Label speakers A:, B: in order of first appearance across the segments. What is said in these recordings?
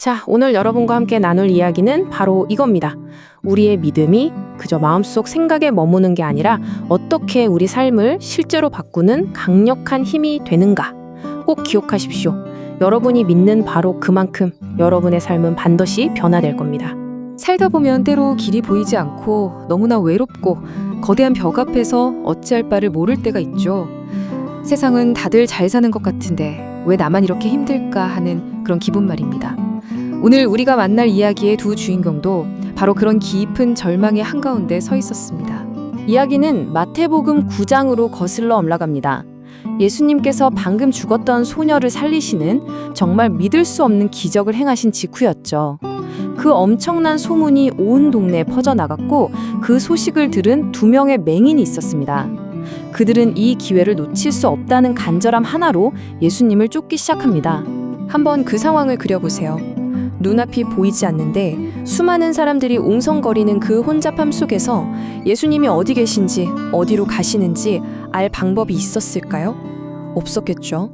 A: 자, 오늘 여러분과 함께 나눌 이야기는 바로 이겁니다. 우리의 믿음이 그저 마음속 생각에 머무는 게 아니라 어떻게 우리 삶을 실제로 바꾸는 강력한 힘이 되는가. 꼭 기억하십시오. 여러분이 믿는 바로 그만큼 여러분의 삶은 반드시 변화될 겁니다.
B: 살다 보면 때로 길이 보이지 않고 너무나 외롭고 거대한 벽 앞에서 어찌할 바를 모를 때가 있죠. 세상은 다들 잘 사는 것 같은데 왜 나만 이렇게 힘들까 하는 그런 기분 말입니다. 오늘 우리가 만날 이야기의 두 주인공도 바로 그런 깊은 절망의 한가운데 서 있었습니다.
A: 이야기는 마태복음 9장으로 거슬러 올라갑니다. 예수님께서 방금 죽었던 소녀를 살리시는 정말 믿을 수 없는 기적을 행하신 직후였죠. 그 엄청난 소문이 온 동네에 퍼져나갔고 그 소식을 들은 2명의 맹인이 있었습니다. 그들은 이 기회를 놓칠 수 없다는 간절함 하나로 예수님을 쫓기 시작합니다.
B: 한번 그 상황을 그려보세요. 눈앞이 보이지 않는데 수많은 사람들이 웅성거리는 그 혼잡함 속에서 예수님이 어디 계신지 어디로 가시는지 알 방법이 있었을까요? 없었겠죠.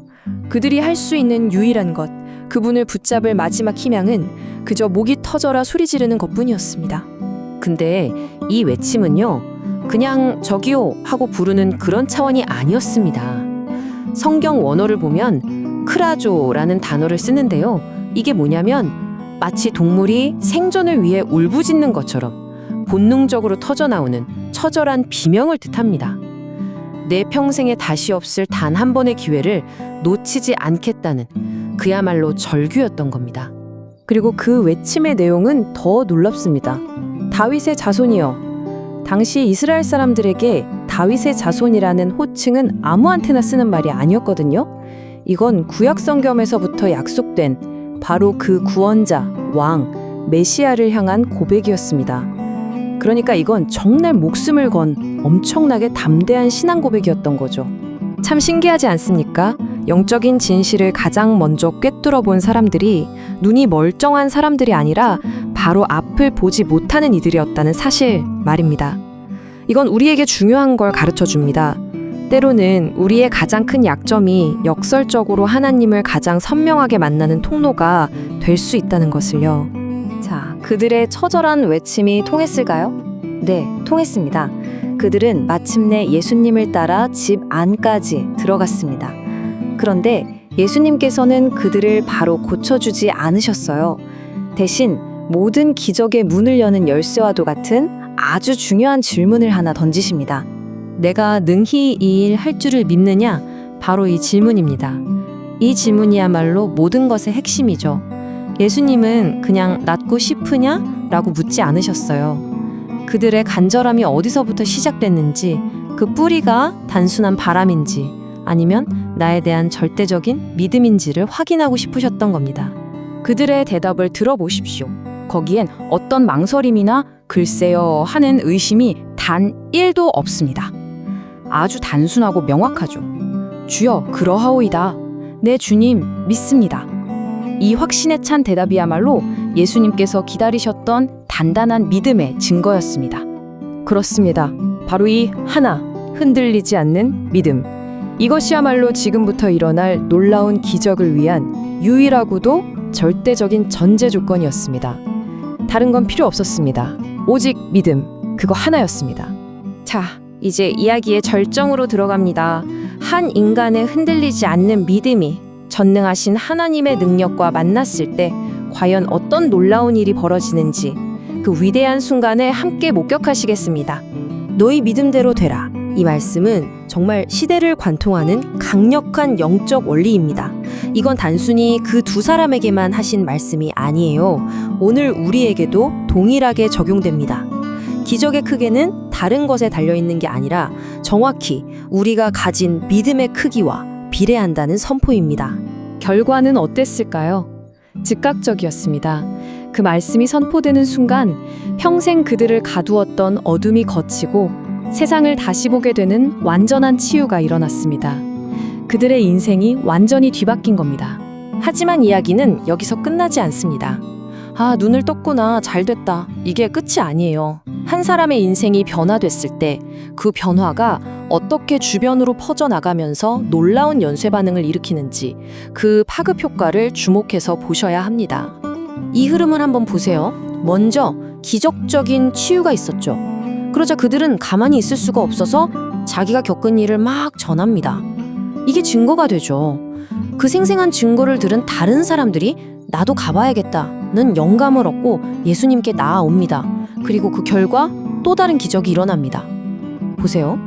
B: 그들이 할 수 있는 유일한 것, 그분을 붙잡을 마지막 희망은 그저 목이 터져라 소리 지르는 것뿐이었습니다.
A: 근데 이 외침은요, 그냥 저기요 하고 부르는 그런 차원이 아니었습니다. 성경 원어를 보면 크라조라는 단어를 쓰는데요. 이게 뭐냐면 마치 동물이 생존을 위해 울부짖는 것처럼 본능적으로 터져나오는 처절한 비명을 뜻합니다. 내 평생에 다시 없을 단 한 번의 기회를 놓치지 않겠다는 그야말로 절규였던 겁니다.
B: 그리고 그 외침의 내용은 더 놀랍습니다. 다윗의 자손이여. 당시 이스라엘 사람들에게 다윗의 자손이라는 호칭은 아무한테나 쓰는 말이 아니었거든요. 이건 구약 성경에서부터 약속된 바로 그 구원자, 왕, 메시아를 향한 고백이었습니다. 그러니까 이건 정말 목숨을 건 엄청나게 담대한 신앙 고백이었던 거죠. 참 신기하지 않습니까? 영적인 진실을 가장 먼저 꿰뚫어 본 사람들이 눈이 멀쩡한 사람들이 아니라 바로 앞을 보지 못하는 이들이었다는 사실 말입니다. 이건 우리에게 중요한 걸 가르쳐 줍니다. 때로는 우리의 가장 큰 약점이 역설적으로 하나님을 가장 선명하게 만나는 통로가 될 수 있다는 것을요. 자, 그들의 처절한 외침이 통했을까요? 네, 통했습니다. 그들은 마침내 예수님을 따라 집 안까지 들어갔습니다. 그런데 예수님께서는 그들을 바로 고쳐주지 않으셨어요. 대신 모든 기적의 문을 여는 열쇠와도 같은 아주 중요한 질문을 하나 던지십니다. 내가 능히 이 일 할 줄을 믿느냐? 바로 이 질문입니다. 이 질문이야말로 모든 것의 핵심이죠. 예수님은 그냥 낫고 싶으냐? 라고 묻지 않으셨어요. 그들의 간절함이 어디서부터 시작됐는지, 그 뿌리가 단순한 바람인지 아니면 나에 대한 절대적인 믿음인지를 확인하고 싶으셨던 겁니다. 그들의 대답을 들어보십시오. 거기엔 어떤 망설임이나 글쎄요 하는 의심이 단 1도 없습니다. 아주 단순하고 명확하죠. 주여, 그러하오이다. 내 주님, 믿습니다. 이 확신에 찬 대답이야말로 예수님께서 기다리셨던 단단한 믿음의 증거였습니다. 그렇습니다. 바로 이 하나, 흔들리지 않는 믿음. 이것이야말로 지금부터 일어날 놀라운 기적을 위한 유일하고도 절대적인 전제 조건이었습니다. 다른 건 필요 없었습니다. 오직 믿음, 그거 하나였습니다. 자, 이제 이야기의 절정으로 들어갑니다. 한 인간의 흔들리지 않는 믿음이 전능하신 하나님의 능력과 만났을 때 과연 어떤 놀라운 일이 벌어지는지 그 위대한 순간을 함께 목격하시겠습니다. 너희 믿음대로 되라. 이 말씀은 정말 시대를 관통하는 강력한 영적 원리입니다. 이건 단순히 그 두 사람에게만 하신 말씀이 아니에요. 오늘 우리에게도 동일하게 적용됩니다. 기적의 크기는 다른 것에 달려있는 게 아니라 정확히 우리가 가진 믿음의 크기와 비례한다는 선포입니다. 결과는 어땠을까요? 즉각적이었습니다. 그 말씀이 선포되는 순간 평생 그들을 가두었던 어둠이 걷히고 세상을 다시 보게 되는 완전한 치유가 일어났습니다. 그들의 인생이 완전히 뒤바뀐 겁니다. 하지만 이야기는 여기서 끝나지 않습니다. 아, 눈을 떴구나, 잘 됐다. 이게 끝이 아니에요. 한 사람의 인생이 변화됐을 때 그 변화가 어떻게 주변으로 퍼져나가면서 놀라운 연쇄 반응을 일으키는지 그 파급 효과를 주목해서 보셔야 합니다.
A: 이 흐름을 한번 보세요. 먼저 기적적인 치유가 있었죠. 그러자 그들은 가만히 있을 수가 없어서 자기가 겪은 일을 막 전합니다. 이게 증거가 되죠. 그 생생한 증거를 들은 다른 사람들이 나도 가봐야겠다는 영감을 얻고 예수님께 나아옵니다. 그리고 그 결과 또 다른 기적이 일어납니다. 보세요.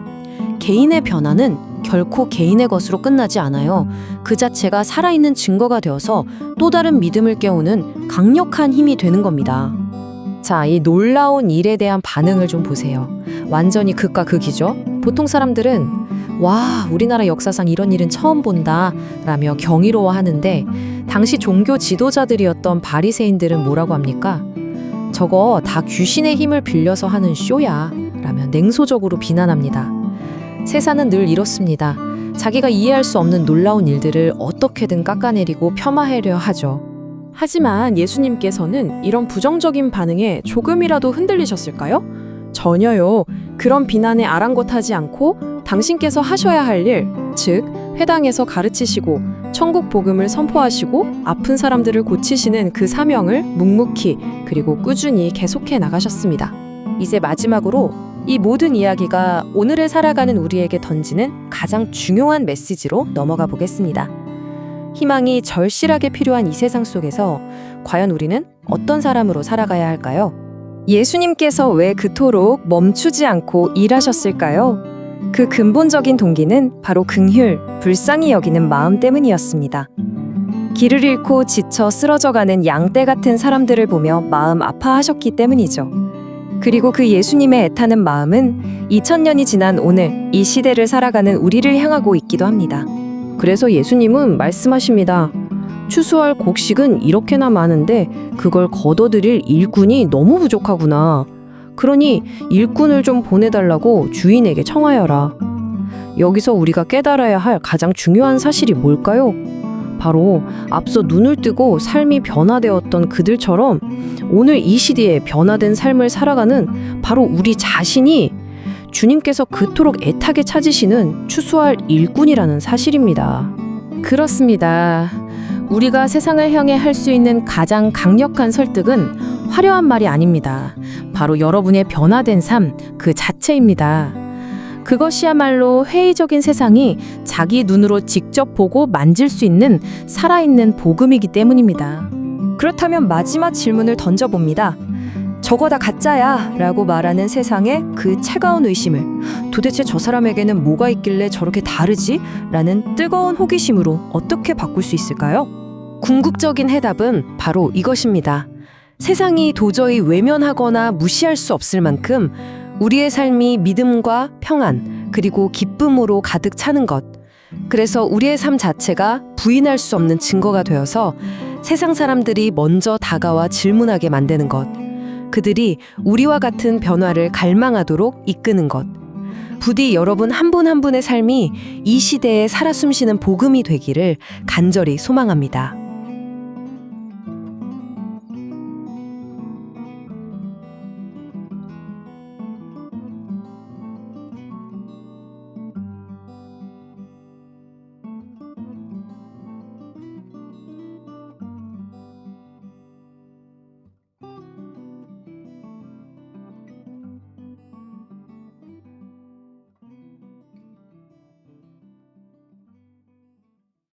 A: 개인의 변화는 결코 개인의 것으로 끝나지 않아요. 그 자체가 살아있는 증거가 되어서 또 다른 믿음을 깨우는 강력한 힘이 되는 겁니다.
B: 자, 이 놀라운 일에 대한 반응을 좀 보세요. 완전히 극과 극이죠. 보통 사람들은 와, 우리나라 역사상 이런 일은 처음 본다 라며 경이로워하는데 당시 종교 지도자들이었던 바리새인들은 뭐라고 합니까? 저거 다 귀신의 힘을 빌려서 하는 쇼야 라며 냉소적으로 비난합니다. 세상은 늘 이렇습니다. 자기가 이해할 수 없는 놀라운 일들을 어떻게든 깎아내리고 폄하하려 하죠. 하지만 예수님께서는 이런 부정적인 반응에 조금이라도 흔들리셨을까요? 전혀요. 그런 비난에 아랑곳하지 않고 당신께서 하셔야 할 일, 즉 회당에서 가르치시고 천국 복음을 선포하시고 아픈 사람들을 고치시는 그 사명을 묵묵히 그리고 꾸준히 계속해 나가셨습니다. 이제 마지막으로 이 모든 이야기가 오늘을 살아가는 우리에게 던지는 가장 중요한 메시지로 넘어가 보겠습니다. 희망이 절실하게 필요한 이 세상 속에서 과연 우리는 어떤 사람으로 살아가야 할까요? 예수님께서 왜 그토록 멈추지 않고 일하셨을까요? 그 근본적인 동기는 바로 긍휼, 불쌍히 여기는 마음 때문이었습니다. 길을 잃고 지쳐 쓰러져가는 양떼 같은 사람들을 보며 마음 아파하셨기 때문이죠. 그리고 그 예수님의 애타는 마음은 2000년이 지난 오늘 이 시대를 살아가는 우리를 향하고 있기도 합니다. 그래서 예수님은 말씀하십니다. 추수할 곡식은 이렇게나 많은데 그걸 거둬들일 일꾼이 너무 부족하구나. 그러니 일꾼을 좀 보내달라고 주인에게 청하여라. 여기서 우리가 깨달아야 할 가장 중요한 사실이 뭘까요? 바로 앞서 눈을 뜨고 삶이 변화되었던 그들처럼 오늘 이 시대에 변화된 삶을 살아가는 바로 우리 자신이 주님께서 그토록 애타게 찾으시는 추수할 일꾼이라는 사실입니다. 그렇습니다. 우리가 세상을 향해 할 수 있는 가장 강력한 설득은 화려한 말이 아닙니다. 바로 여러분의 변화된 삶 그 자체입니다. 그것이야말로 회의적인 세상이 자기 눈으로 직접 보고 만질 수 있는 살아있는 복음이기 때문입니다. 그렇다면 마지막 질문을 던져봅니다. 저거 다 가짜야 라고 말하는 세상의 그 차가운 의심을 도대체 저 사람에게는 뭐가 있길래 저렇게 다르지? 라는 뜨거운 호기심으로 어떻게 바꿀 수 있을까요? 궁극적인 해답은 바로 이것입니다. 세상이 도저히 외면하거나 무시할 수 없을 만큼 우리의 삶이 믿음과 평안 그리고 기쁨으로 가득 차는 것. 그래서 우리의 삶 자체가 부인할 수 없는 증거가 되어서 세상 사람들이 먼저 다가와 질문하게 만드는 것. 그들이 우리와 같은 변화를 갈망하도록 이끄는 것. 부디 여러분 한 분 한 분의 삶이 이 시대에 살아 숨쉬는 복음이 되기를 간절히 소망합니다.